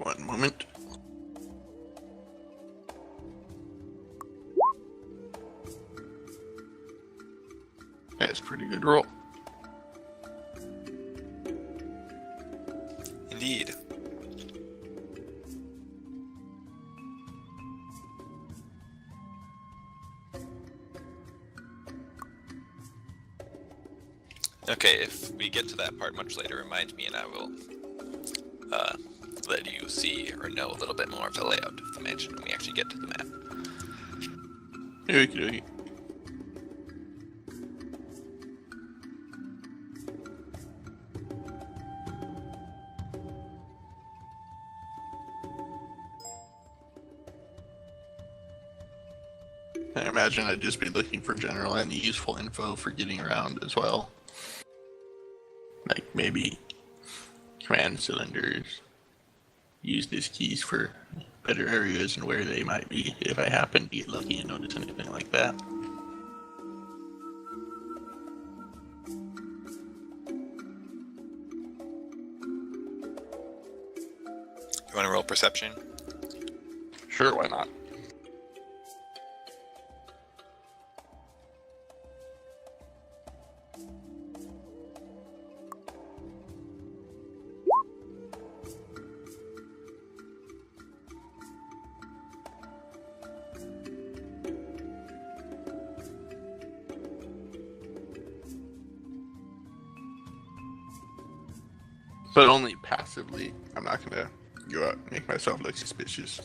One moment. That's a pretty good roll. Indeed. Okay, if we get to that part much later, remind me and I will let you see or know a little bit more of the layout of the mansion when we actually get to the map. Okey-dokey. I imagine I'd just be looking for general and useful info for getting around as well. Like maybe command cylinders. Use these keys for better areas and where they might be if I happen to get lucky and notice anything like that. You want to roll perception? Sure, why not? But only passively. I'm not gonna go out and make myself look suspicious.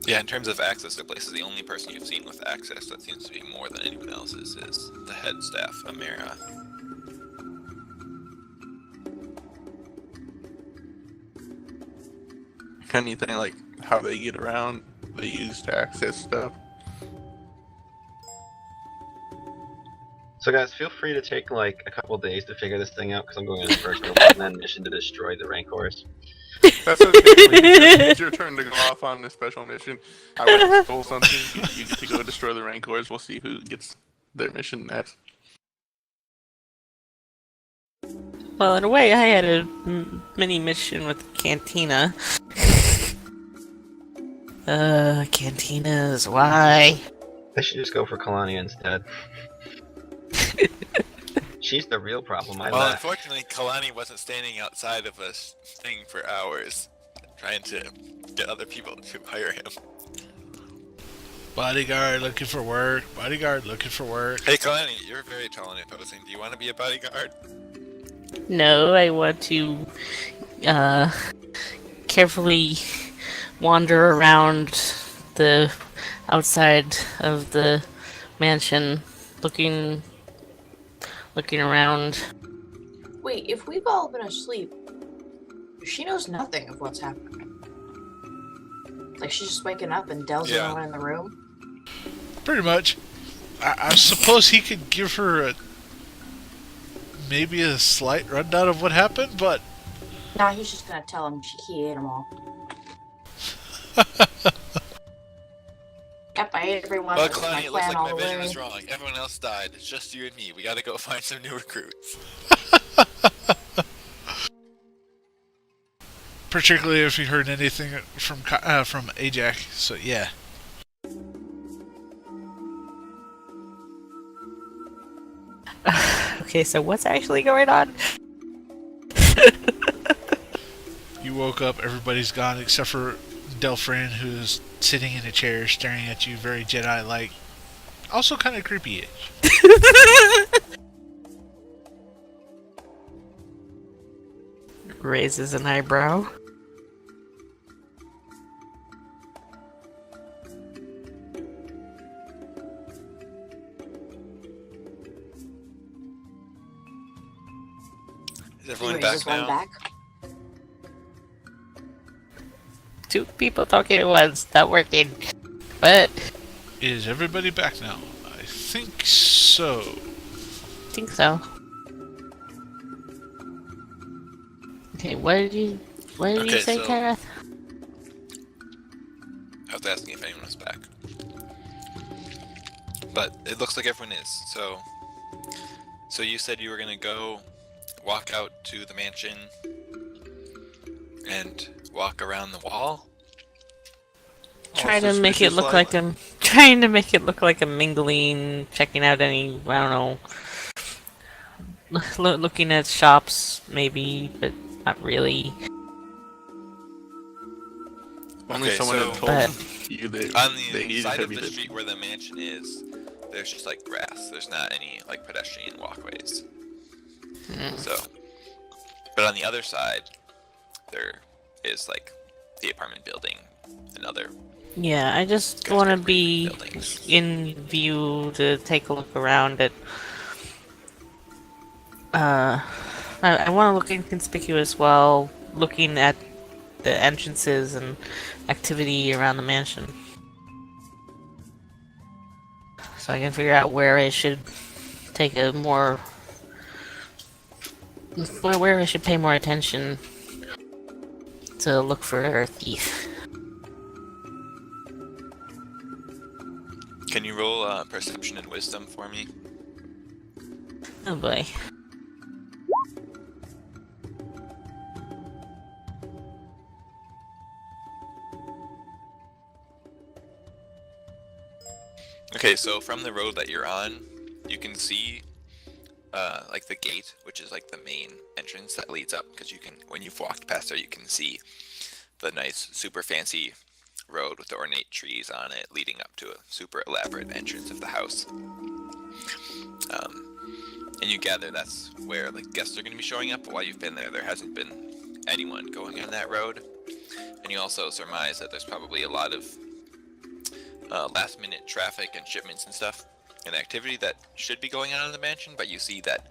Yeah, in terms of access to places, the only person you've seen with access that seems to be more than anyone else's is the head staff, Amira. Anything like how they get around, they use to access stuff. So guys, feel free to take like a couple days to figure this thing out, because I'm going on a personal Batman mission to destroy the Rancors. That's okay. It's your turn to go off on this special mission. I went and stole something. You get to go destroy the Rancors. We'll see who gets their mission next. Well, in a way, I had a mini mission with Cantina. Cantinas, why? I should just go for Kalani instead. She's the real problem. I Well, left. unfortunately, Kalani wasn't standing outside of a thing for hours, trying to get other people to hire him. Bodyguard looking for work. Bodyguard looking for work. Hey, Kalani, you're very tall and imposing. Do you want to be a bodyguard? No, I want to, carefully wander around the outside of the mansion, looking around. Wait, if we've all been asleep, she knows nothing of what's happening. Like, she's just waking up and Dell's the only one in the room? Pretty much. I suppose he could give her maybe a slight rundown of what happened, but... Nah, he's just gonna tell him he ate them all. Yep, I ate everyone. Well, This is my Kalani, it looks plan like all my the vision way. was wrong. Everyone else died. It's just you and me. We gotta go find some new recruits. Particularly if you heard anything from Ajax, so yeah. Okay, so what's actually going on? You woke up, everybody's gone except for Delphine, who's sitting in a chair staring at you very Jedi-like. Also kind of creepy-ish. Raises an eyebrow. Is everyone Wait, back is this one now? back? Two people talking at once, not working. But Is everybody back now? I think so. I think so. Okay, what did you Okay, say, so- Kenneth? I was asking if anyone was back. But it looks like everyone is. So you said you were gonna go walk out to the mansion and walk around the wall. Try to make it look like I'm trying to make it look like I'm mingling, checking out any, I don't know, looking at shops maybe, but not really. Only Okay, someone so- had told But- you that On they the needed side of heavy the lift. street where the mansion is, there's just like grass. There's not any like pedestrian walkways. So, but on the other side, there is like the apartment building, another. Yeah, I just Guys want to got be buildings. in view to take a look around at. I want to look inconspicuous while looking at the entrances and activity around the mansion. So I can figure out where I should take a more. Where I should pay more attention to look for a thief. Can you roll perception and wisdom for me? Oh boy. Okay, so from the road that you're on, you can see like the gate, which is like the main entrance that leads up, because you can, when you've walked past there, you can see the nice, super fancy road with the ornate trees on it, leading up to a super elaborate entrance of the house. And you gather that's where like guests are going to be showing up. But while you've been there, there hasn't been anyone going on that road. And you also surmise that there's probably a lot of last-minute traffic and shipments and stuff and activity that should be going on in the mansion, but you see that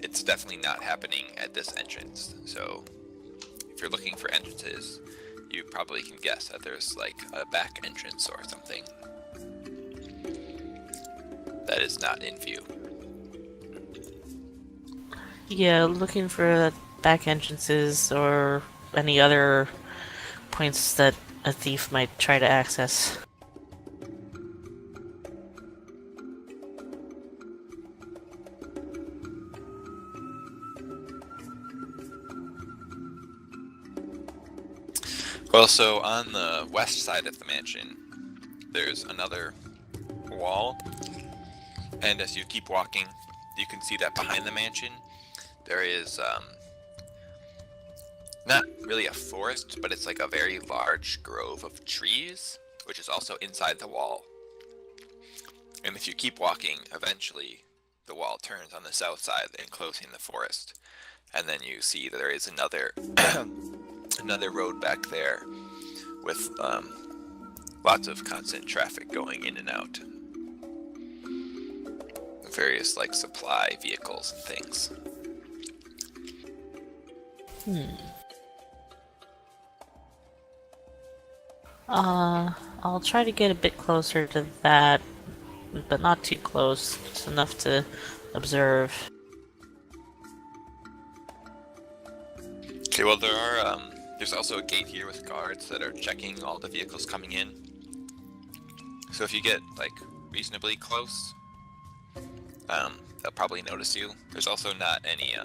it's definitely not happening at this entrance. So if you're looking for entrances, you probably can guess that there's like a back entrance or something that is not in view. Yeah, looking for back entrances or any other points that a thief might try to access. Well, so on the west side of the mansion, there's another wall, and as you keep walking, you can see that behind the mansion, there is not really a forest, but it's like a very large grove of trees, which is also inside the wall. And if you keep walking, eventually the wall turns on the south side, enclosing the forest, and then you see that there is another another road back there with lots of constant traffic going in and out. Various like supply vehicles and things. I'll try to get a bit closer to that, but not too close. Just enough to observe. Okay, well there are there's also a gate here with guards that are checking all the vehicles coming in. So if you get like reasonably close, they'll probably notice you. There's also not any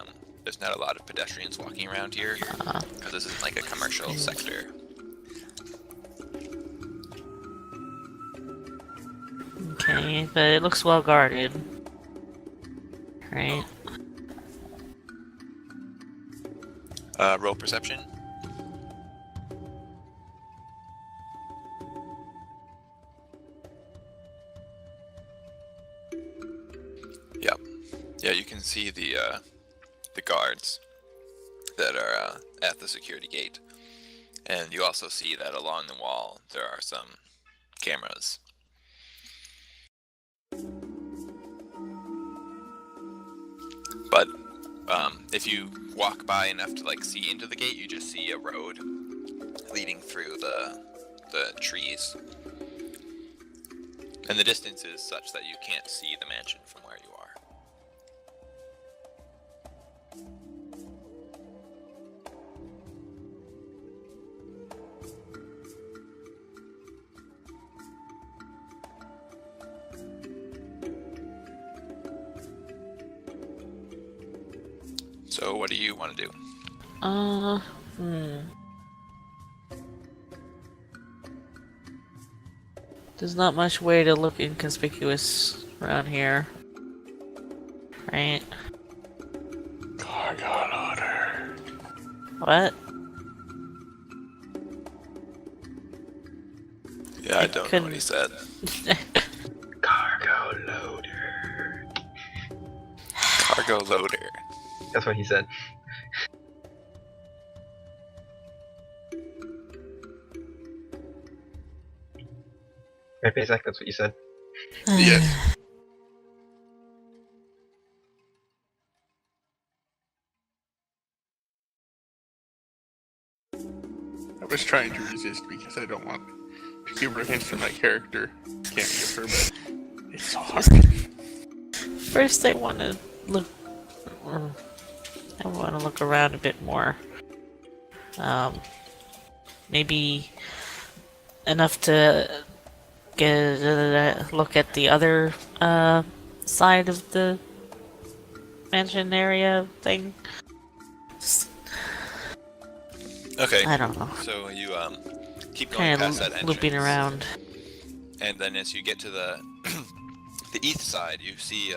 there's not a lot of pedestrians walking around here because this isn't like a commercial sector. Okay, but it looks well guarded. Right. Roll perception. Yep. Yeah, you can see the guards that are at the security gate, and you also see that along the wall there are some cameras. But if you walk by enough to like see into the gate, you just see a road leading through the trees. And the distance is such that you can't see the mansion from where you are. So what do you want to do? Hmm. There's not much way to look inconspicuous around here. Right? Cargo loader. What? Yeah, I don't know what he said. Cargo loader. Cargo loader. That's what he said. Right, Paysack, that's what you said. Yes. I was trying to resist because I don't want to give her hints to my character. Can't give her, but it's so hard. First, I want to look. I want to look around a bit more. Maybe enough to get a look at the other side of the mansion area thing. Okay. I don't know. So you keep going Kind past that of entrance. looping around. And then as you get to the the east side, you see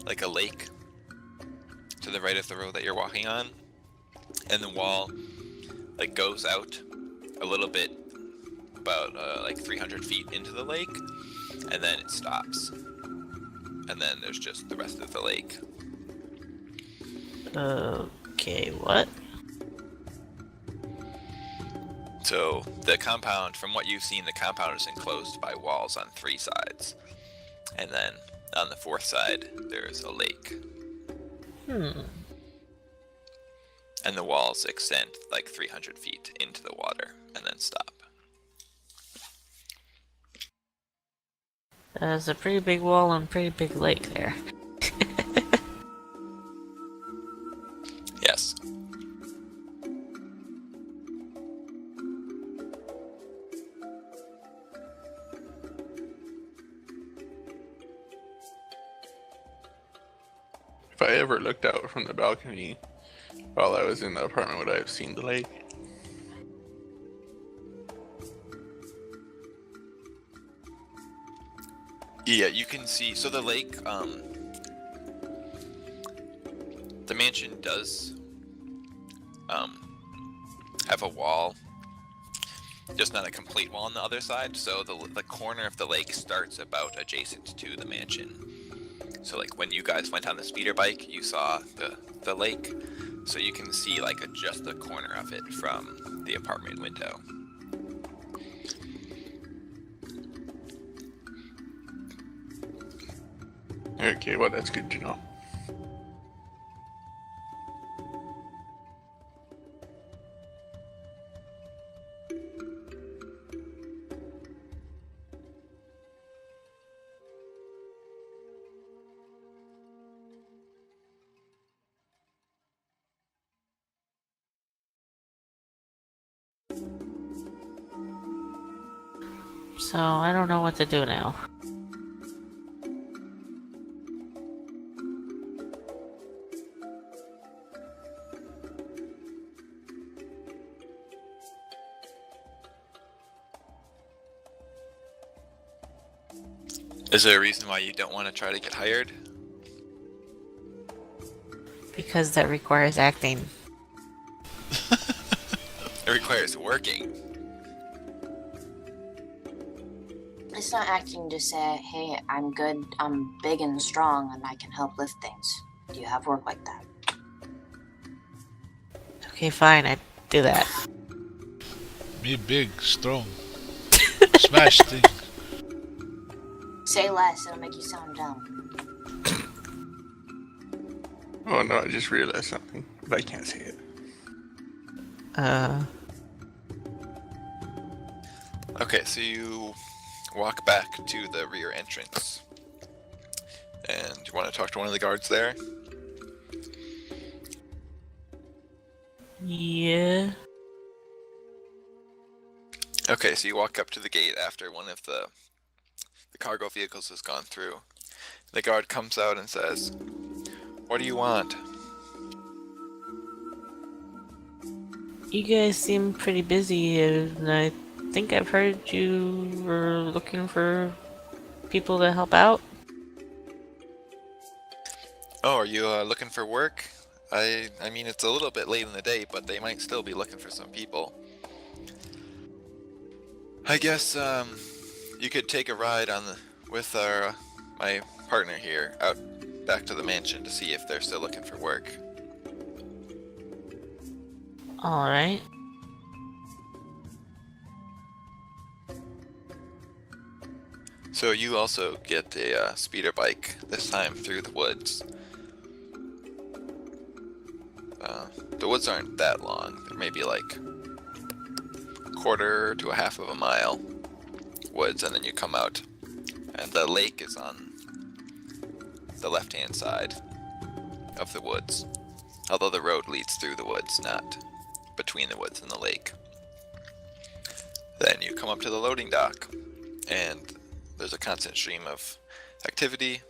like a lake to the right of the road that you're walking on, and the wall like goes out a little bit, about like 300 feet into the lake, and then it stops, and then there's just the rest of the lake. Okay, what? So the compound, from what you've seen, the compound is enclosed by walls on 3 sides, and then on the 4th side there's a lake. And the walls extend like 300 feet into the water and then stop. There's a pretty big wall and pretty big lake there. Yes. If I ever looked out from the balcony while I was in the apartment, would I have seen the lake? Yeah, you can see. So the lake, the mansion does have a wall, just not a complete wall on the other side. So the corner of the lake starts about adjacent to the mansion. So like when you guys went on the speeder bike, you saw the lake. So you can see like just the corner of it from the apartment window. Okay, well, that's good to know. So I don't know what to do now. Is there a reason why you don't want to try to get hired? Because that requires acting. It requires working. It's not acting to say, hey, I'm good, I'm big and strong, and I can help lift things. Do you have work like that? Okay, fine, I do that. Me big, strong. Smash things. Say less, it'll make you sound dumb. Oh no, I just realized something, but I can't say it. Okay, so you walk back to the rear entrance. And you want to talk to one of the guards there? Yeah. Okay, so you walk up to the gate after one of the cargo vehicles has gone through. The guard comes out and says, "What do you want?" You guys seem pretty busy, and I think I've heard you were looking for people to help out. Oh, are you looking for work? I mean, it's a little bit late in the day, but they might still be looking for some people. I guess you could take a ride with my partner here out back to the mansion to see if they're still looking for work. Alright. So you also get a speeder bike, this time through the woods. The woods aren't that long. They're maybe like a quarter to a half of a mile woods, and then you come out. And the lake is on the left-hand side of the woods. Although the road leads through the woods, not between the woods and the lake. Then you come up to the loading dock, and there's a constant stream of activity,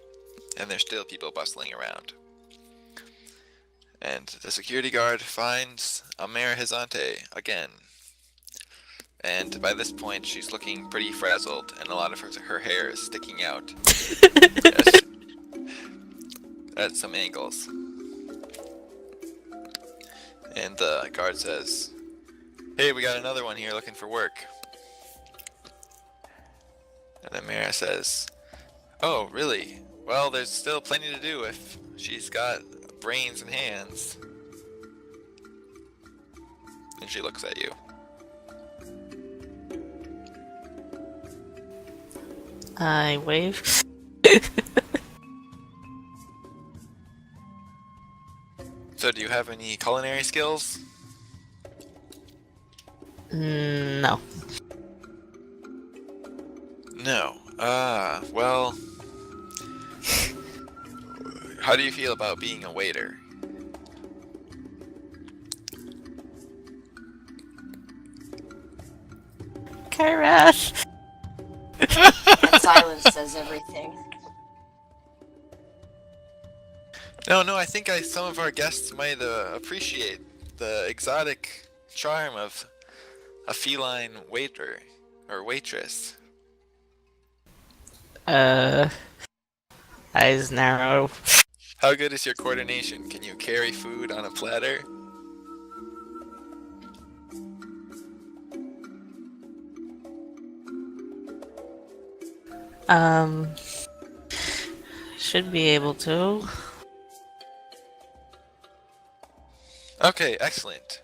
and there's still people bustling around. And the security guard finds Amara Hizante again. And by this point, she's looking pretty frazzled, and a lot of her hair is sticking out at some angles. And the guard says, "Hey, we got another one here looking for work." And then Mara says, "Oh, really? Well, there's still plenty to do if she's got brains and hands." And she looks at you. I wave. So do you have any culinary skills? No. No. Well, how do you feel about being a waiter? Kyrath! That silence says everything. No, I think some of our guests might appreciate the exotic charm of a feline waiter or waitress. Eyes narrow. How good is your coordination? Can you carry food on a platter? Should be able to. Okay, excellent.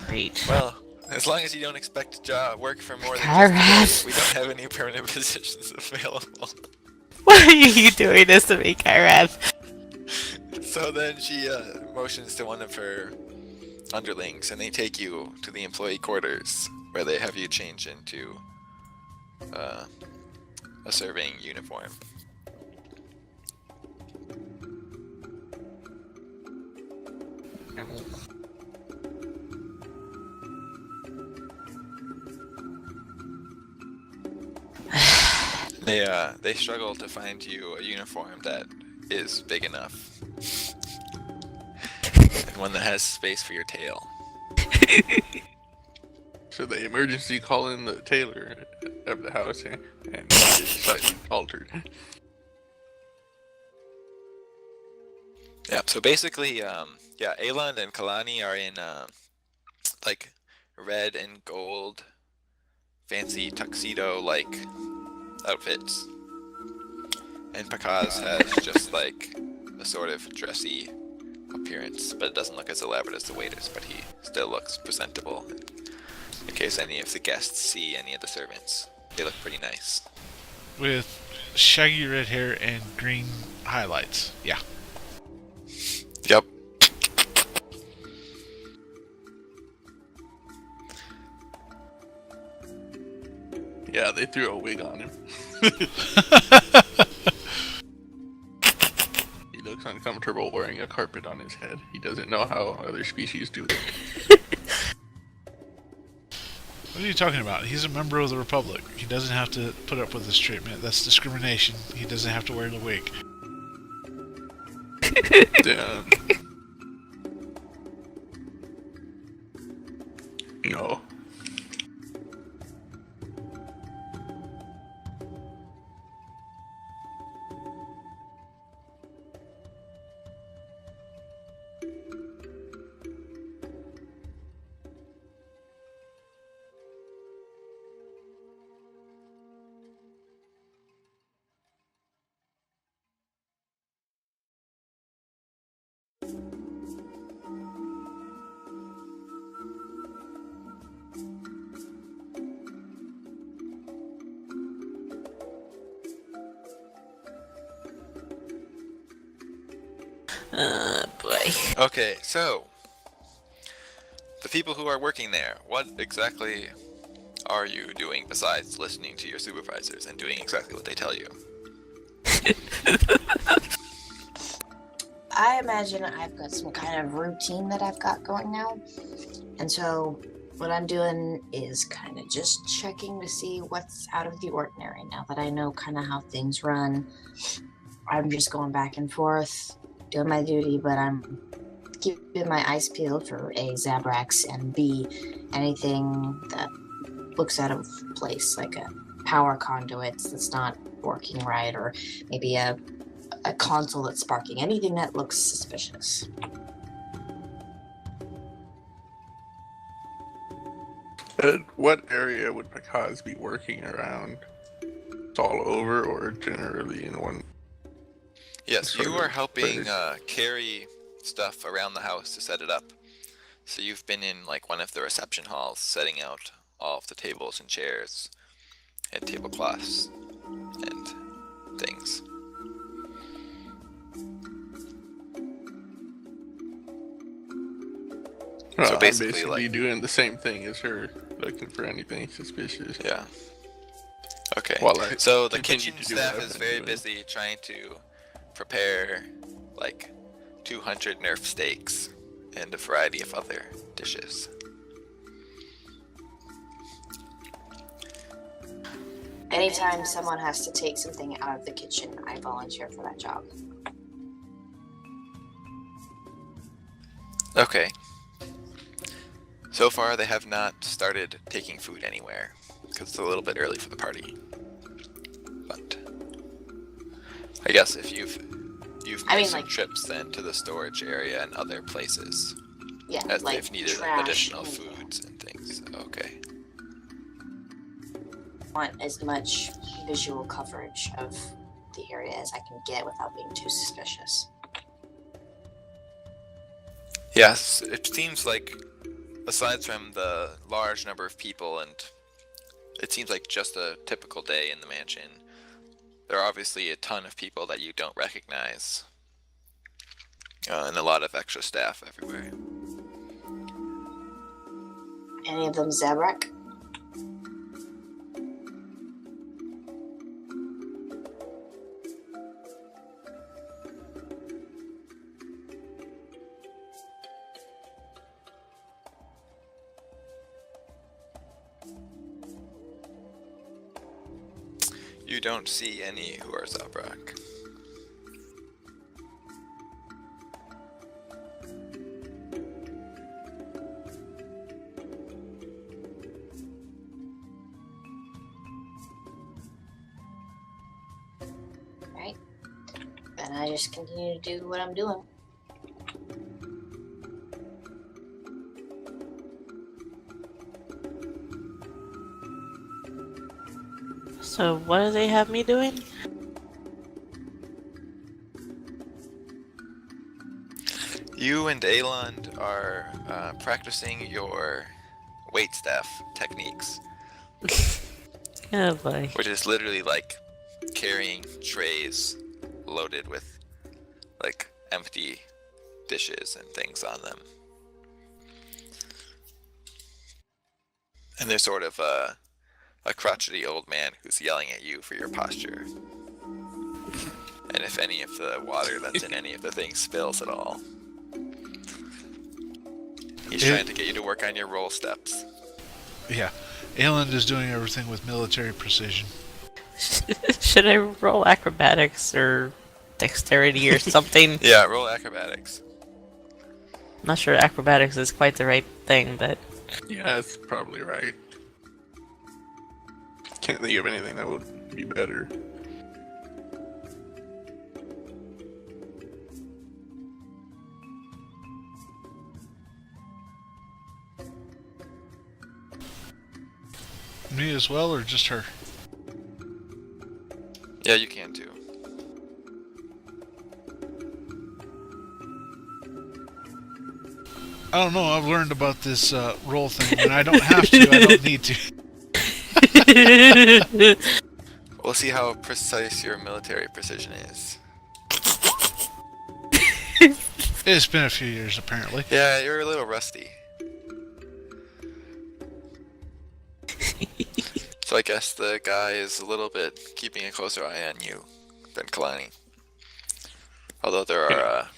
Great. Well, as long as you don't expect work for more than Kyrath! just a day, we don't have any permanent positions available. Why are you doing this to me, Kyrath? So then she motions to one of her underlings, and they take you to the employee quarters, where they have you change into a serving uniform. They struggle to find you a uniform that is big enough. And one that has space for your tail. So they emergency call in the tailor of the house, and it's slightly altered. Yeah, so basically, Aeland and Kalani are in, like, red and gold, fancy tuxedo-like outfits. And Pakaz has just, like, a sort of dressy appearance, but it doesn't look as elaborate as the waiters, but he still looks presentable. In case any of the guests see any of the servants. They look pretty nice. With shaggy red hair and green highlights. Yeah. Yep. Yeah, they threw a wig on him. He looks uncomfortable wearing a carpet on his head. He doesn't know how other species do it. What are you talking about? He's a member of the Republic. He doesn't have to put up with this treatment. That's discrimination. He doesn't have to wear the wig. Damn. Boy. Okay, so the people who are working there, what exactly are you doing besides listening to your supervisors and doing exactly what they tell you? I imagine I've got some kind of routine that I've got going now. And so what I'm doing is kind of just checking to see what's out of the ordinary now that I know kind of how things run. I'm just going back and forth, doing my duty, but I'm keeping my eyes peeled for A, Zabrax, and B, anything that looks out of place, like a power conduit that's not working right, or maybe a console that's sparking, anything that looks suspicious. What area would Pakaz be working around? It's all over or generally in one? Yes, Sort you of are helping place. carry stuff around the house to set it up. So you've been in like one of the reception halls, setting out all of the tables and chairs and tablecloths and things. Well, So I'm basically, basically like- doing the same thing as her, looking for anything suspicious. Yeah. Okay. While I So the continue kitchen to do what staff I've is been very doing. busy trying to prepare like 200 Nerf steaks and a variety of other dishes. Anytime someone has to take something out of the kitchen, I volunteer for that job. Okay. So far, they have not started taking food anywhere because it's a little bit early for the party. But I guess if you've I made mean, some like- trips then to the storage area and other places Yeah, as like they've needed trash. additional and foods and things. Okay. want as much visual coverage of the area as I can get without being too suspicious. Yes, it seems like aside from the large number of people, and it seems like just a typical day in the mansion, there are obviously a ton of people that you don't recognize, and a lot of extra staff everywhere. Any of them Zabrak? You don't see any who are Zabrak. Right? And I just continue to do what I'm doing. So what do they have me doing? You and Aeland are practicing your wait staff techniques, Oh boy. which is literally like carrying trays loaded with like empty dishes and things on them. And there's sort of a crotchety old man who's yelling at you for your posture. And if any of the water that's in any of the things spills at all. He's trying to get you to work on your roll steps. Yeah. Aeland is doing everything with military precision. Should I roll acrobatics or dexterity or something? Yeah, roll acrobatics. Not sure acrobatics is quite the right thing, but Yeah, that's probably right. Can't think of anything that would be better. Me as well, or just her? Yeah, you can too. I don't know. I've learned about this roll thing. When I don't have to, I don't need to. We'll see how precise your military precision is. It's been a few years, apparently. Yeah, you're a little rusty. So I guess the guy is a little bit keeping a closer eye on you than Kalani. Although there are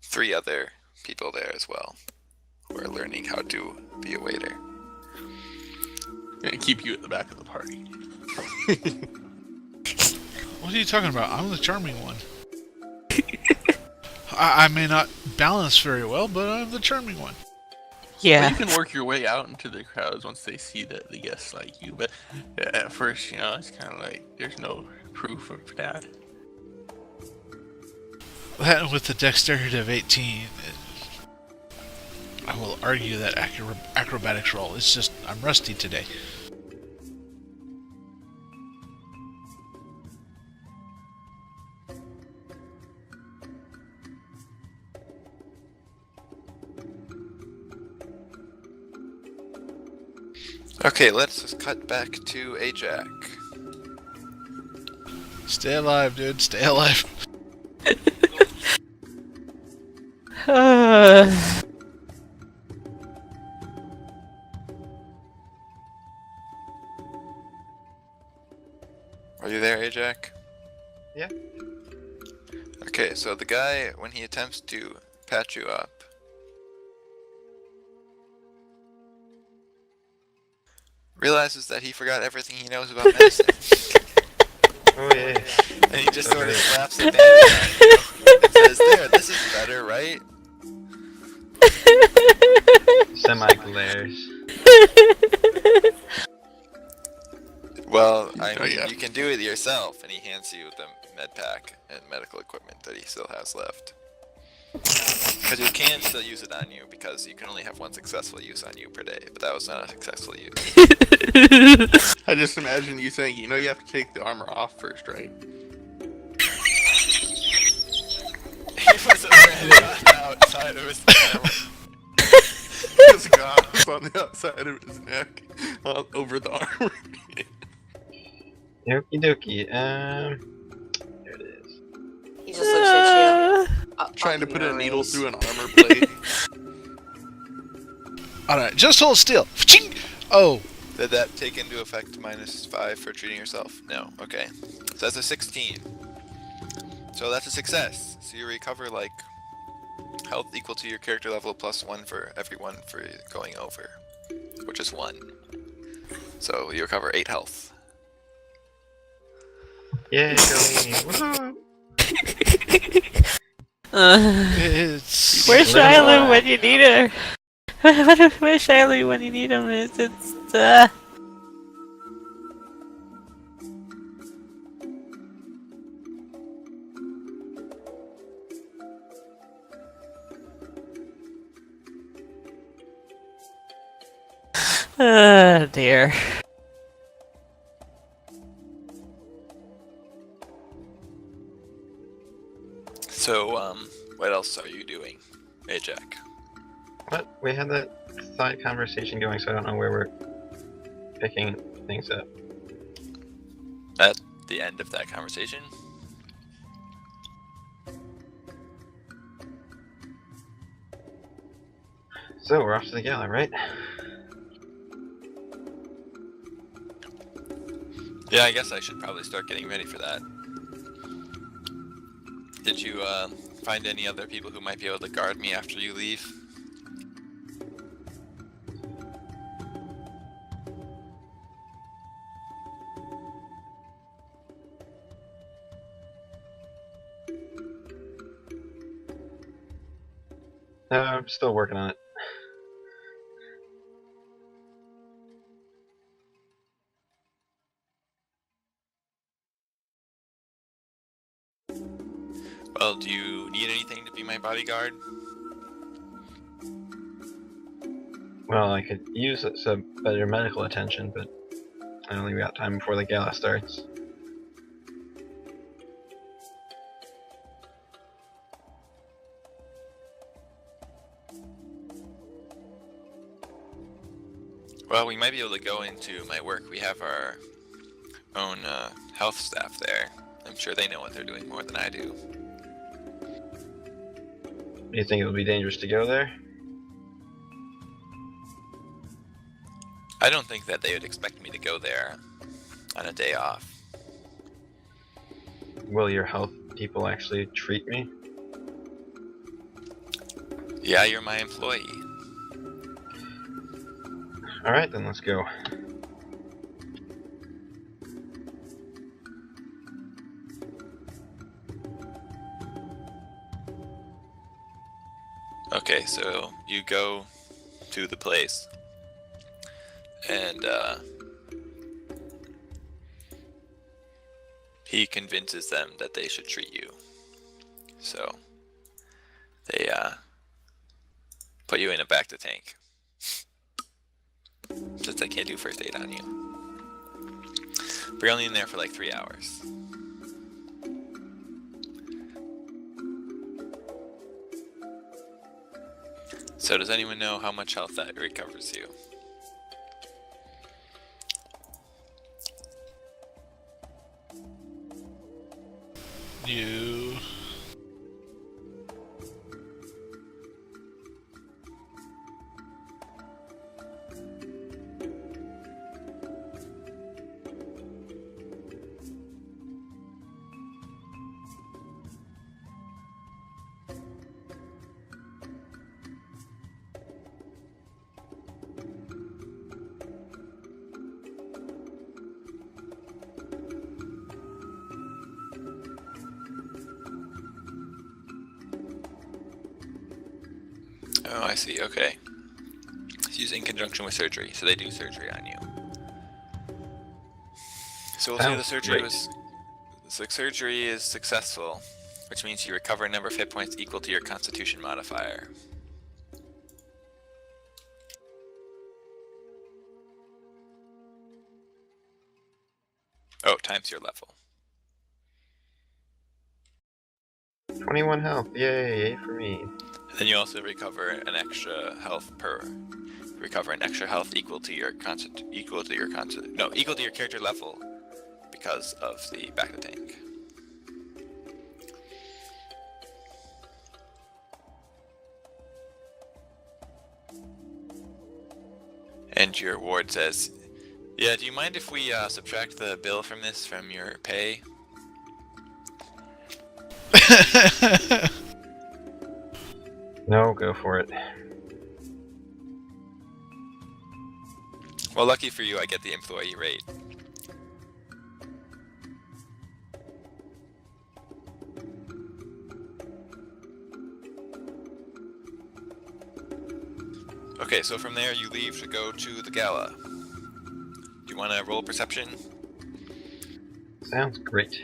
3 other people there as well who are learning how to be a waiter. Gonna keep you at the back of the party. What are you talking about? I'm the charming one. I may not balance very well, but I'm the charming one. Yeah. Well, you can work your way out into the crowds once they see that the guests like you. But at first, it's kind of like there's no proof of that. That with the dexterity of 18, I will argue that acrobatics roll. It's just, I'm rusty today. Okay, let's just cut back to Ajax. Stay alive, dude. Stay alive. Are you there, Ajax? Yeah. Okay, so the guy, when he attempts to patch you up, realizes that he forgot everything he knows about medicine. Oh yeah. And he just sort of slaps the bandage on you and says, "There, this is better, right?" Semi glares. Well, I Oh, mean, yeah. you can do it yourself. And he hands you the med pack and medical equipment that he still has left. Because you can still use it on you, because you can only have 1 successful use on you per day, but that was not a successful use. I just imagine you saying, you have to take the armor off first, right? He was outside of his armor. His god was on the outside of his neck, over the armor. Okie dokie. There it is. He just looks at you. Trying to put a needle Noise. through an armor plate. Alright, just hold still. Ching! Oh, Did that take into effect -5 for treating yourself? No. Okay. So that's a 16. So that's a success. So you recover like health equal to your character level +1 for everyone for going over, which is 1. So you recover 8 health. Yay, Jolene. Woohoo! it's... Where's Live Shiloh alive. when you need her? Where's Shiloh when you need him? It's dear. So what else are you doing, Ajax? What? We had that side conversation going, so I don't know where we're picking things up. At the end of that conversation, So we're off to the gala, right? yeah, I guess I should probably start getting ready for that. Did you find any other people who might be able to guard me after you leave? No, I'm still working on it. Well, do you need anything to be my bodyguard? Well, I could use some better medical attention, but I don't think we got time before the gala starts. Well, we might be able to go into my work. We have our own health staff there. I'm sure they know what they're doing more than I do. You think it would be dangerous to go there? I don't think that they would expect me to go there on a day off. Will your health people actually treat me? Yeah, you're my employee. Alright, then let's go. Okay, so you go to the place, and he convinces them that they should treat you. So they put you in a back-to-tank, since they can't do first aid on you. But you're only in there for like 3 hours. So does anyone know how much health that recovers you? You. Oh, I see. Okay. It's used in conjunction with surgery, so they do surgery on you. So we'll say the Sounds surgery great. was. So surgery is successful, which means you recover a number of hit points equal to your Constitution modifier. Oh, times your level. 21 health. Yay for me. Then you also recover an extra health recover an extra health equal to your equal to your character level because of the back to tank. And your ward says, "Yeah, do you mind if we subtract the bill from this from your pay?" No, go for it. Well, lucky for you, I get the employee rate. Okay, so from there you leave to go to the gala. Do you want to roll perception? Sounds great.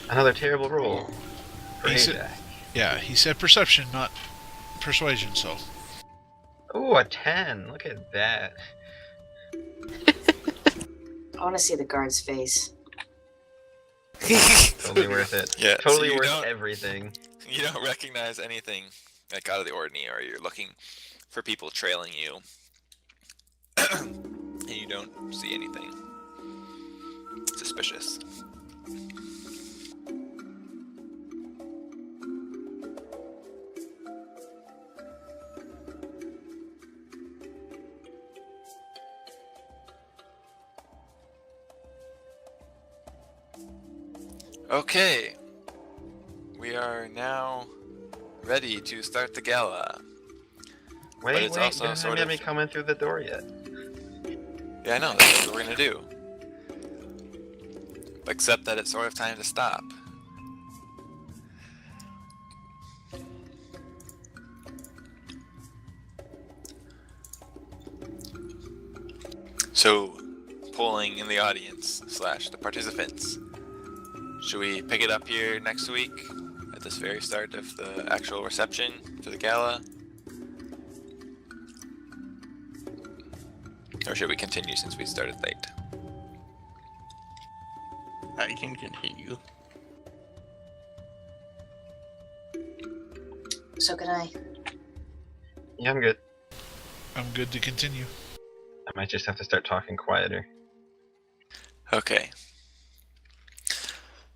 Another terrible roll. For He said- Ajax. Yeah, he said perception, not persuasion, so. Ooh, a 10. Look at that. I want to see the guard's face. Totally worth it. Yeah, so Totally you worth don't- everything. You don't recognize anything like out of the ordinary, or you're looking for people trailing you, and you don't see anything suspicious. Okay, we are now ready to start the gala. Wait, it's wait, also you haven't sort had of- me coming through the door yet. Yeah, I know, that's what we're gonna do. Except that it's sort of time to stop. So, polling in the audience / the participants. Should we pick it up here next week at this very start of the actual reception for the gala? Or should we continue since we started late? I can continue. So can I. Yeah, I'm good. I'm good to continue. I might just have to start talking quieter. Okay.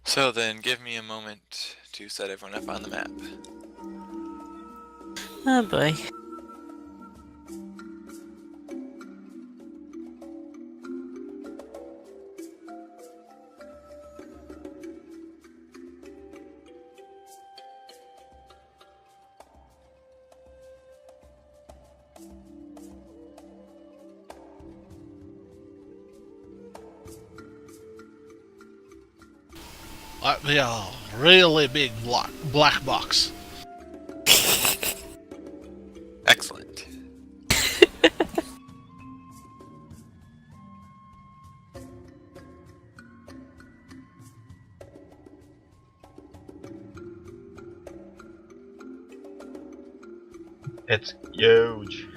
So then, give me a moment to set everyone up on the map. Oh boy. Yeah, really big black box. Excellent. It's huge.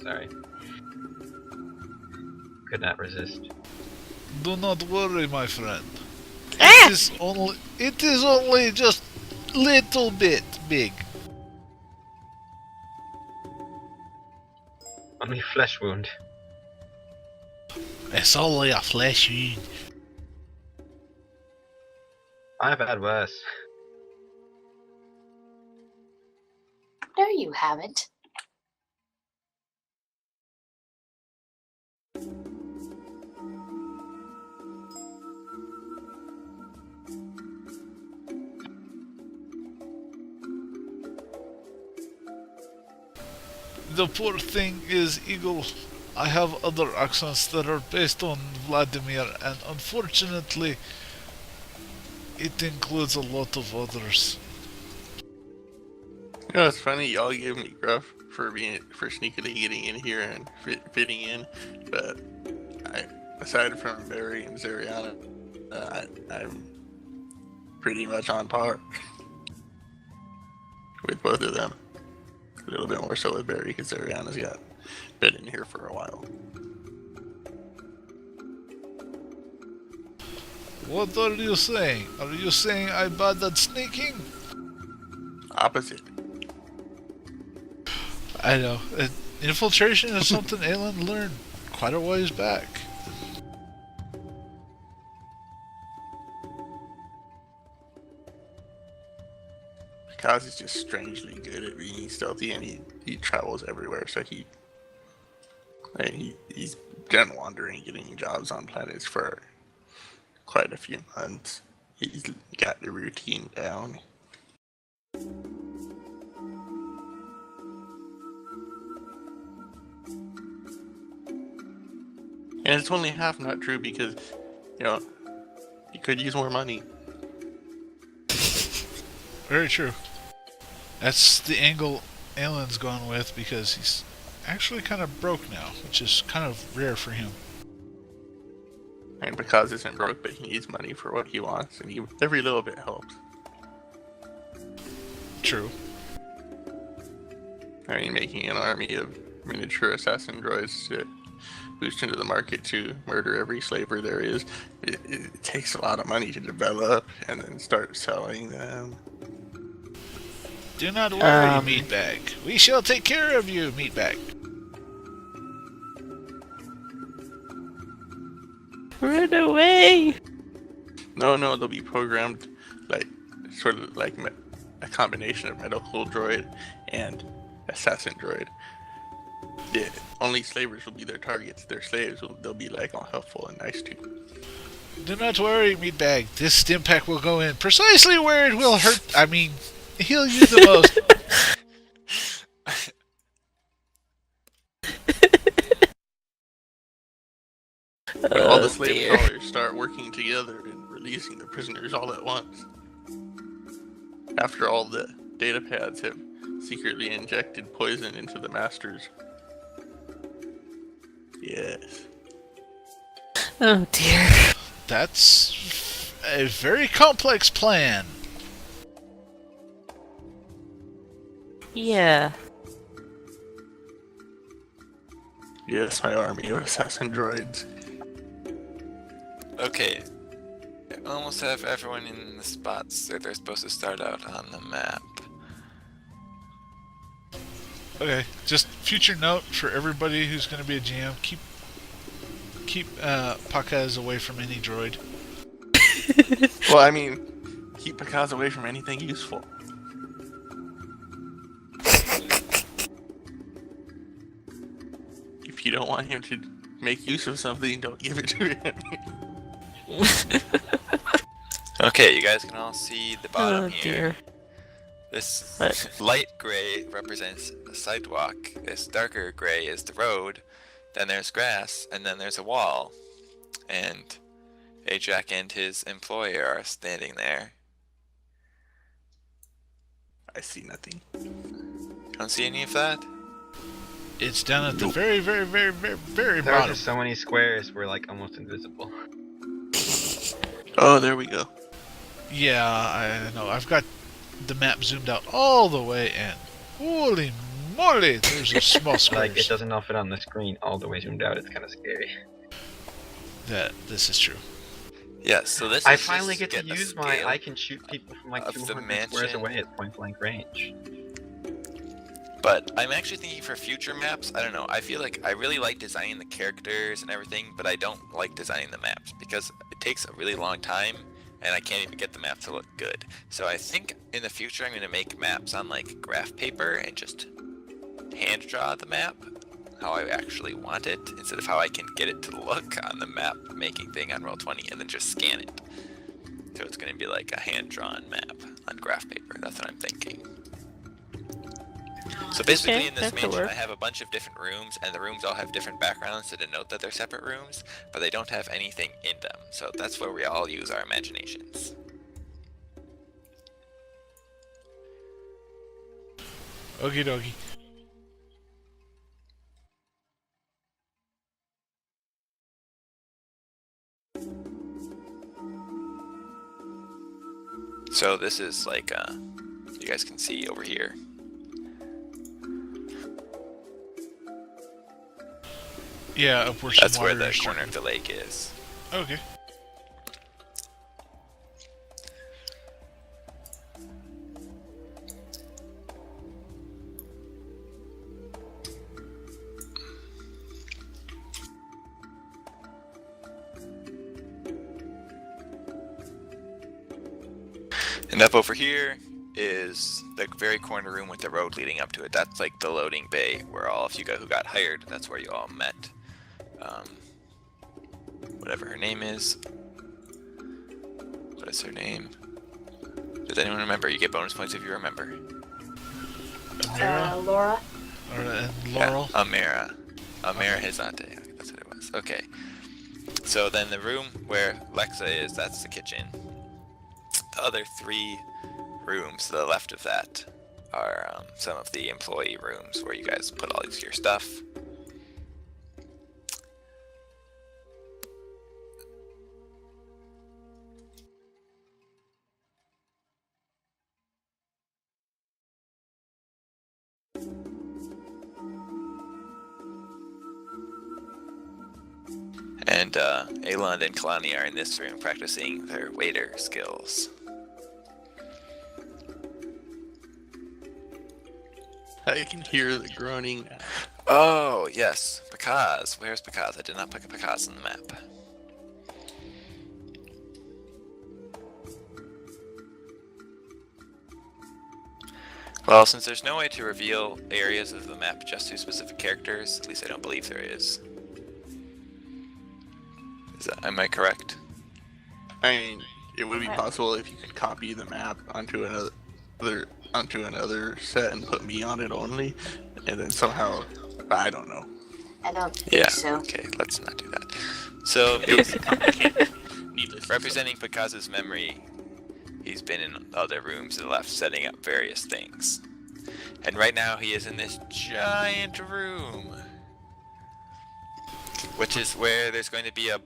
Sorry. Could not resist. Do not worry, my friend. Ah! It is only just little bit big. Only flesh wound. It's only a flesh wound. I've had worse. No, you haven't. The poor thing is, Eagle, I have other accents that are based on Vladimir, and unfortunately, it includes a lot of others. You know, it's funny. Y'all give me gruff for sneakily getting in here and fitting in, but aside from Barry and Zariana, I'm pretty much on par with both of them. A little bit more so with Barry because Zariana's been in here for a while. What are you saying? Are you saying I'm bad at sneaking? Opposite. I know. Infiltration is something Aelin learned quite a ways back. Kaz is just strangely good at being stealthy, and he travels everywhere. So he's been wandering, getting jobs on planets for quite a few months. He's got the routine down. And it's only half not true because, you could use more money. Very true. That's the angle Aelin's gone with because he's actually kind of broke now, which is kind of rare for him. And because isn't broke, but he needs money for what he wants, and every little bit helps. True. I mean, making an army of miniature assassin droids to boost into the market to murder every slaver there is, it takes a lot of money to develop and then start selling them. Do not worry, Meatbag. We shall take care of you, Meatbag. Run away! No, they'll be programmed sort of like a combination of medical droid and assassin droid. Only slavers will be their targets. Their slaves, they'll be all helpful and nice too. Do not worry, Meatbag. This stim pack will go in precisely where it will hurt. Heal you the most. When all the slave crawlers start working together and releasing the prisoners all at once. After all the data pads have secretly injected poison into the masters. Yes. Oh dear. That's a very complex plan. Yeah. Yes, my army of assassin droids. Okay. I almost have everyone in the spots that they're supposed to start out on the map. Okay, just future note for everybody who's going to be a GM: keep Pakaz away from any droid. Well, I mean, keep Pakaz away from anything useful. don't want him to make use of something, don't give it to him. Okay, you guys can all see the bottom Oh here. dear. This What? light gray represents the sidewalk. This darker gray is the road. Then there's grass, and then there's a wall. And Ajax and his employer are standing there. I see nothing. Don't see any of that? It's down at the very, very, very, very, very There are bottom. just so many squares we're like almost invisible. Oh, there we go. Yeah, I know. I've got the map zoomed out all the way, and holy moly, there's a small squares. Like it doesn't all fit on the screen all the way zoomed out. It's kind of scary. This is true. Yes, so this I is finally just get to a use my scale. I can shoot people from like of the 200 squares mansion. away at point blank range. But I'm actually thinking for future maps, I don't know, I feel like I really like designing the characters and everything, but I don't like designing the maps because it takes a really long time and I can't even get the map to look good. So I think in the future I'm going to make maps on like graph paper and just hand draw the map how I actually want it instead of how I can get it to look on the map making thing on Roll20 and then just scan it. So it's going to be like a hand-drawn map on graph paper. That's what I'm thinking. So basically Okay, in this that could mansion work. I have a bunch of different rooms and the rooms all have different backgrounds to denote that they're separate rooms, but they don't have anything in them. So that's where we all use our imaginations. Okie dokie. So this is like, you guys can see over here. Yeah, up where That's some where water the is corner starting. of the lake is. Okay. And up over here is the very corner room with the road leading up to it. That's like the loading bay where all of you guys who got hired, that's where you all met. Whatever her name is. What is her name? Does anyone remember? You get bonus points if you remember. Amira? Laura? And Laurel? Yeah, Amira. Amira Hizante. That's what it was. Okay. So then the room where Lexa is, that's the kitchen. The other three rooms to the left of that are some of the employee rooms where you guys put all of your stuff. And Aelund and Kalani are in this room practicing their waiter skills. I can hear the groaning. Oh, yes, Pakaz. Where's Pakaz? I did not put Pakaz on the map. Well, since there's no way to reveal areas of the map just to specific characters, at least I don't believe there is. Am I correct? I mean, it would be possible if you could copy the map onto another set and put me on it only, and then somehow, I don't know. I don't think Yeah. so. Okay, let's not do that. So, It would be complicated. Needless to say. representing Pakaz's memory, he's been in other rooms to the left setting up various things. And right now he is in this giant room, which is where there's going to be a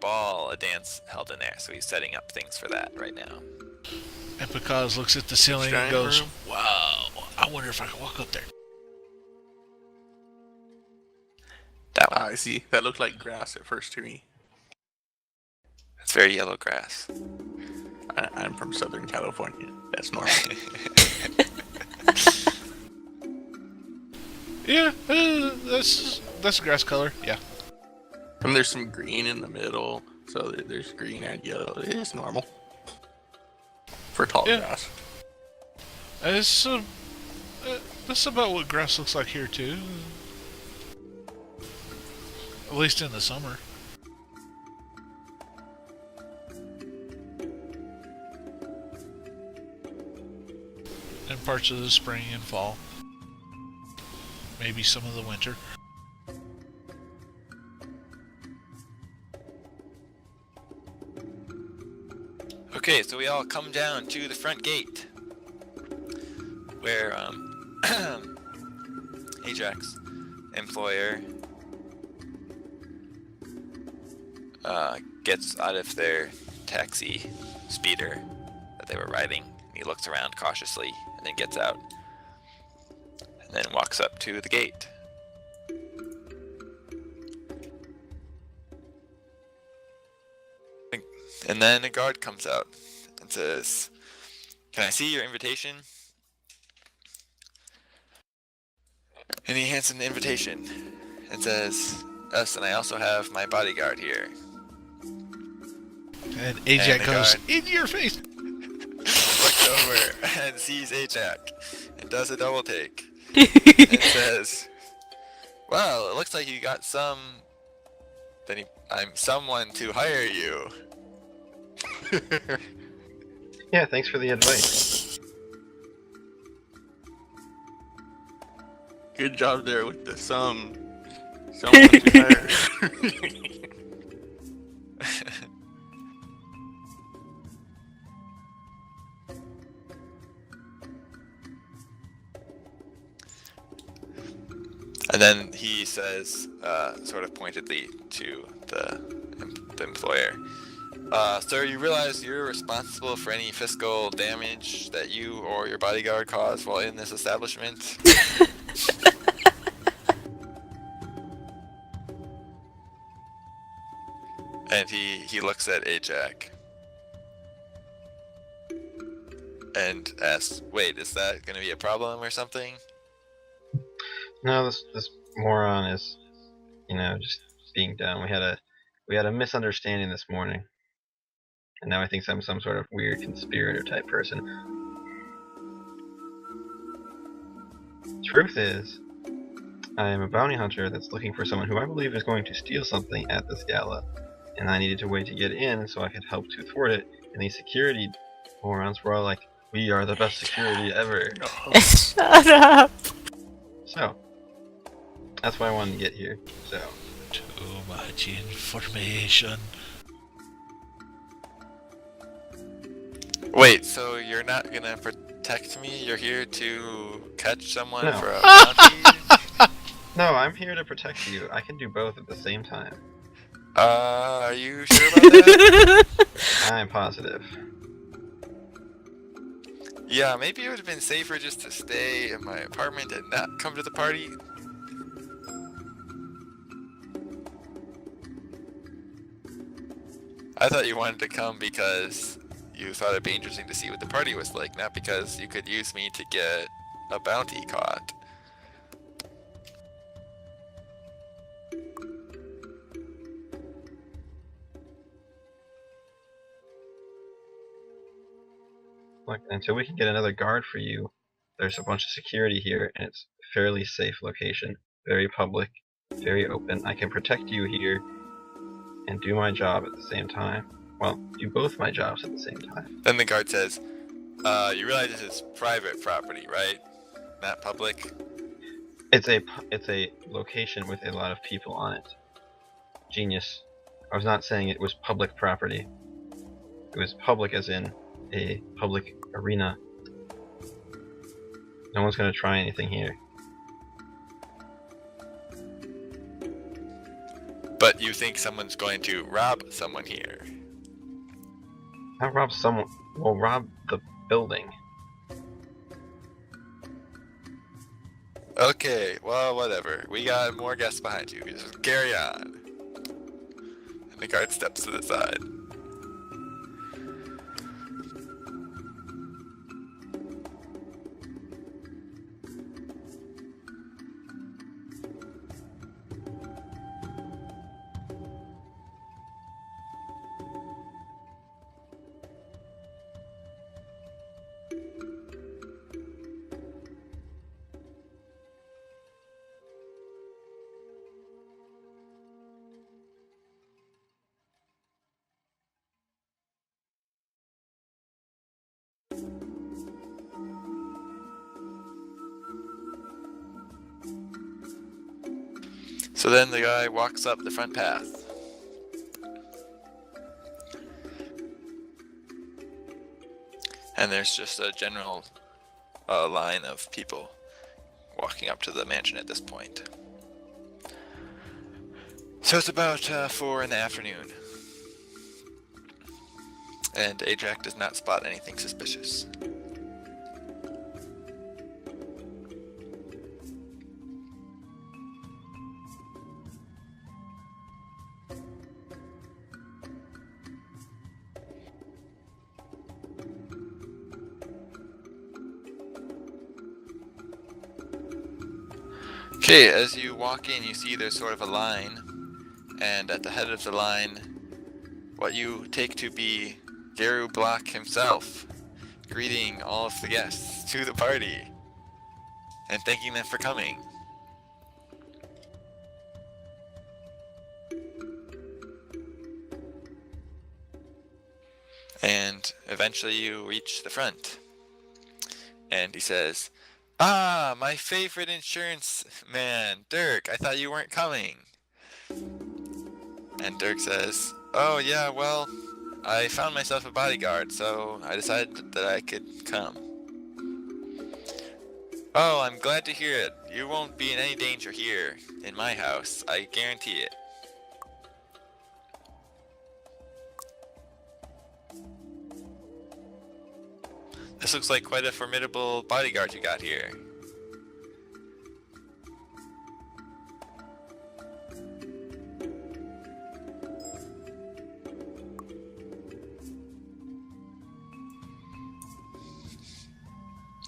dance held in there. So he's setting up things for that right now. And Pakaz looks at the ceiling and Giant goes, room. wow, I wonder if I can walk up there. That one. I see. That looked like grass at first to me. It's very yellow grass. I'm from Southern California. That's normal. Yeah, that's grass color. Yeah. And there's some green in the middle, so there's green and yellow. It is normal for tall Yeah. grass. It's that's about what grass looks like here too. At least in the summer. And parts of the spring and fall. Maybe some of the winter. Okay, so we all come down to the front gate, where Ajax, employer, gets out of their taxi speeder that they were riding. He looks around cautiously and then gets out, and then walks up to the gate. And then a guard comes out and says, "Can I see your invitation?" And he hands him the invitation and says, "Yes, and I also have my bodyguard here." And Ajax the goes, guard- in your face! Looks over and sees Ajax and does a double take and says, "Well, it looks like you got some. I'm someone to hire you." Yeah, thanks for the advice. Good job there with the someone to hire. And then he says, sort of pointedly to the employer, "Sir, you realize you're responsible for any fiscal damage that you or your bodyguard cause while in this establishment?" And he looks at Ajax and asks, "Wait, is that going to be a problem or something?" No, this moron is, just being dumb. We had a misunderstanding this morning, and now he thinks I'm some sort of weird conspirator type person. Truth is, I am a bounty hunter that's looking for someone who I believe is going to steal something at this gala, and I needed a way to get in so I could help to thwart it. And these security morons were all like, "We are the best security ever." Shut up! So that's why I wanted to get here. So Too much information. Wait, so you're not gonna protect me? You're here to catch someone No. for a bounty? no, I'm here to protect you. I can do both at the same time. Are you sure about that? I'm positive. Yeah, maybe it would have been safer just to stay in my apartment and not come to the party. I thought you wanted to come because you thought it'd be interesting to see what the party was like, not because you could use me to get a bounty caught. Look, until we can get another guard for you, there's a bunch of security here, and it's a fairly safe location. Very public, very open. I can protect you here and do my job at the same time. Well, do both my jobs at the same time. Then the guard says, you realize this is private property, right? Not public? It's a location with a lot of people on it. Genius. I was not saying it was public property. It was public as in a public arena. No one's gonna try anything here. But you think someone's going to rob someone here? Not rob someone. Well, rob the building. Okay, well, whatever. We got more guests behind you. Just carry on. And the guard steps to the side. So then the guy walks up the front path. And there's just a general line of people walking up to the mansion at this point. So it's about 4 in the afternoon. And Ajax does not spot anything suspicious. Okay, as you walk in, you see there's sort of a line, and at the head of the line, what you take to be Geru Block himself, greeting all of the guests to the party, and thanking them for coming. And eventually you reach the front, and he says, "Ah, my favorite insurance man, Dirk, I thought you weren't coming." And Dirk says, "Oh yeah, well, I found myself a bodyguard, so I decided that I could come." "Oh, I'm glad to hear it. You won't be in any danger here, in my house, I guarantee it." "This looks like quite a formidable bodyguard you got here."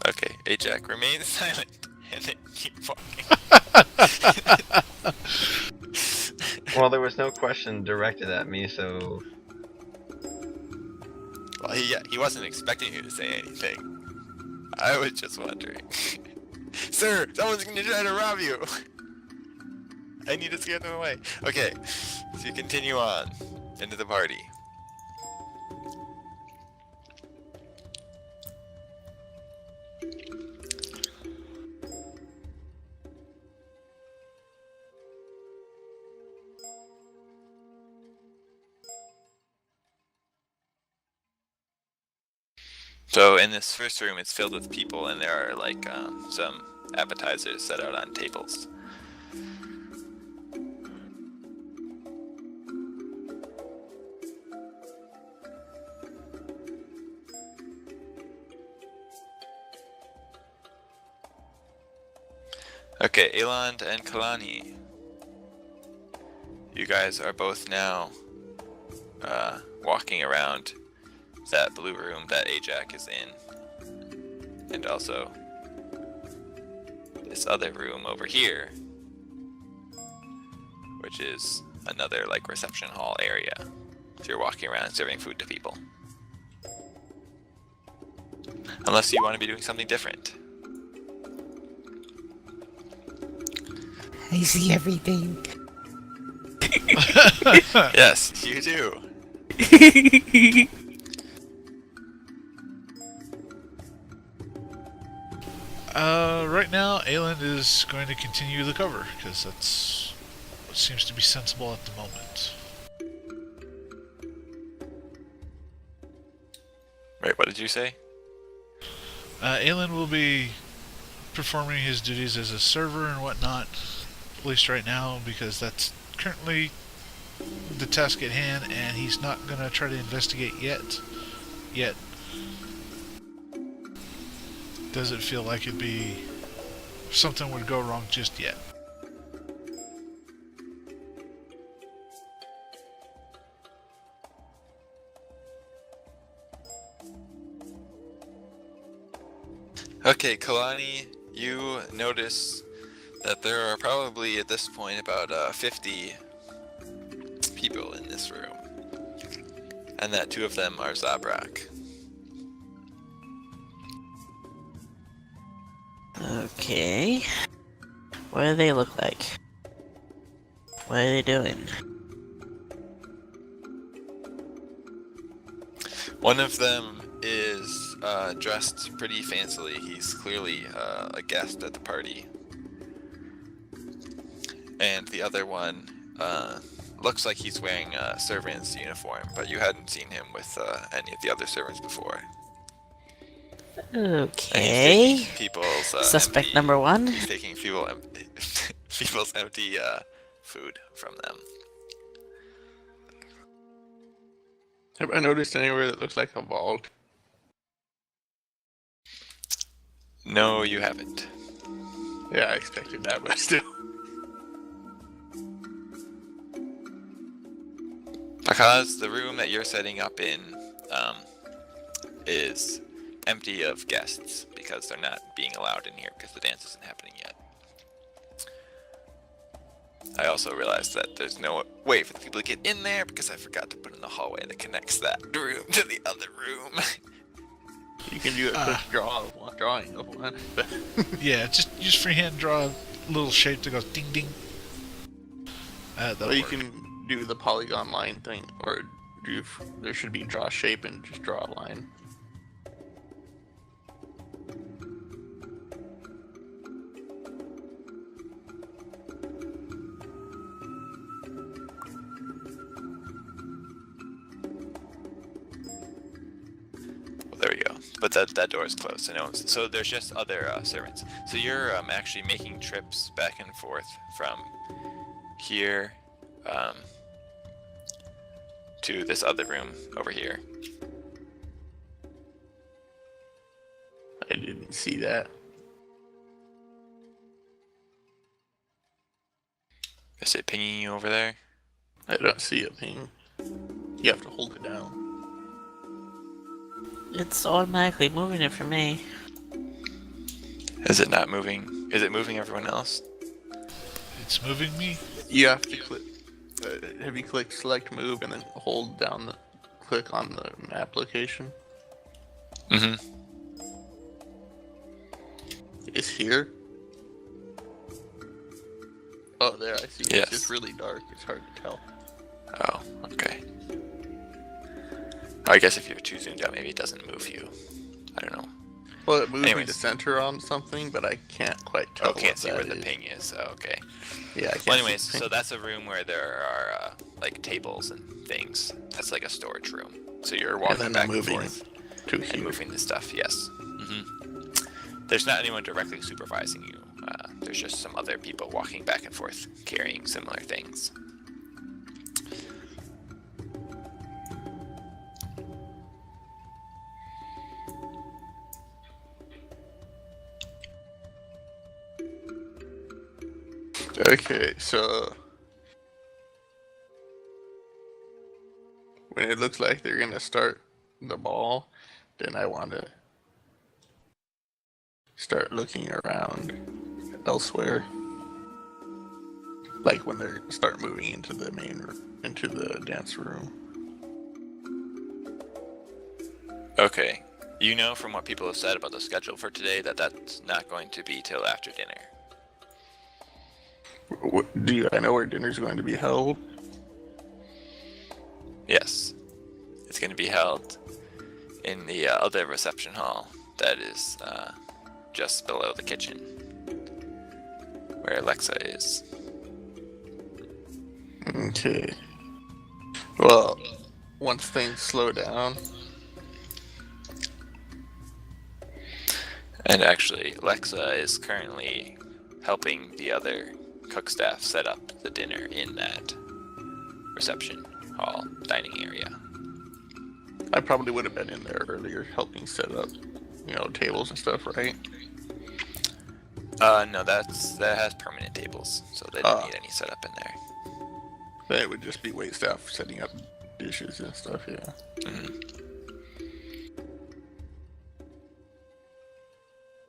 Okay, Ajax, remain silent and then keep walking. Well, there was no question directed at me, so Well, he wasn't expecting you to say anything. I was just wondering. Sir, someone's gonna try to rob you! I need to scare them away. Okay, so you continue on into the party. So in this first room, it's filled with people, and there are like some appetizers set out on tables. Okay, Eland and Kalani, you guys are both now walking around that blue room that Ajax is in, and also this other room over here, which is another like reception hall area. So you're walking around serving food to people, unless you want to be doing something different. I see everything. Yes, you do. Right now, Aelin is going to continue the cover, because that's what seems to be sensible at the moment. Wait, what did you say? Aelin will be performing his duties as a server and whatnot, at least right now, because that's currently the task at hand, and he's not going to try to investigate yet. Doesn't feel like it'd be something would go wrong just yet. Okay, Kalani, you notice that there are probably at this point about 50 people in this room, and that 2 of them are Zabrak. Okay. What do they look like? What are they doing? One of them is dressed pretty fancily. He's clearly a guest at the party. And the other one looks like he's wearing a servant's uniform, but you hadn't seen him with any of the other servants before. And he's Okay. taking people's Suspect empty, number one. He's taking people's empty food from them. Have I noticed anywhere that looks like a vault? No, you haven't. Yeah, I expected that, but still. Because the room that you're setting up in is empty of guests because they're not being allowed in here because the dance isn't happening yet. I also realized that there's no way for the people to get in there because I forgot to put in the hallway that connects that room to the other room. You can do a quick drawing of one. But Yeah, just freehand draw a little shape that goes ding ding. That'll well, you work. can do the polygon line thing, or there should be draw shape and just draw a line. Well, there we go. But that door is closed, so no one's. So there's just other servants. So you're actually making trips back and forth from here to this other room over here. I didn't see that. Is it pinging you over there? I don't see a ping. You have to hold it down. It's automatically moving it for me. Is it not moving? Is it moving everyone else? It's moving me. You have to click. Have you clicked select move and then hold down the click on the map location? Mm-hmm. It's here. Oh, there, I see. Yes. It's just really dark. It's hard to tell. Oh, okay. I guess if you're too zoomed out, maybe it doesn't move you. I don't know. Well, it moved me Anyways. to center on something, but I can't quite tell. Oh, can't what see where that the is. ping is. Oh, okay. Yeah, I can't. Well, see anyways, the so ping. that's a room where there are like tables and things. That's like a storage room. So you're walking then back and moving forth to and here. moving the stuff. Yes. There's not anyone directly supervising you. There's just some other people walking back and forth, carrying similar things. Okay, so when it looks like they're gonna start the ball, then I want to start looking around elsewhere. Like when they start moving into the into the dance room. Okay. You know from what people have said about the schedule for today that that's not going to be till after dinner. I know where dinner's going to be held? Yes. It's going to be held in the other reception hall that is just below the kitchen, where Alexa is. Okay. Well, once things slow down. And actually, Alexa is currently helping the other cook staff set up the dinner in that reception hall dining area. I probably would have been in there earlier helping set up, tables and stuff, right? No, that has permanent tables, so they don't need any setup in there. Then it would just be wait staff setting up dishes and stuff, yeah. Mhm.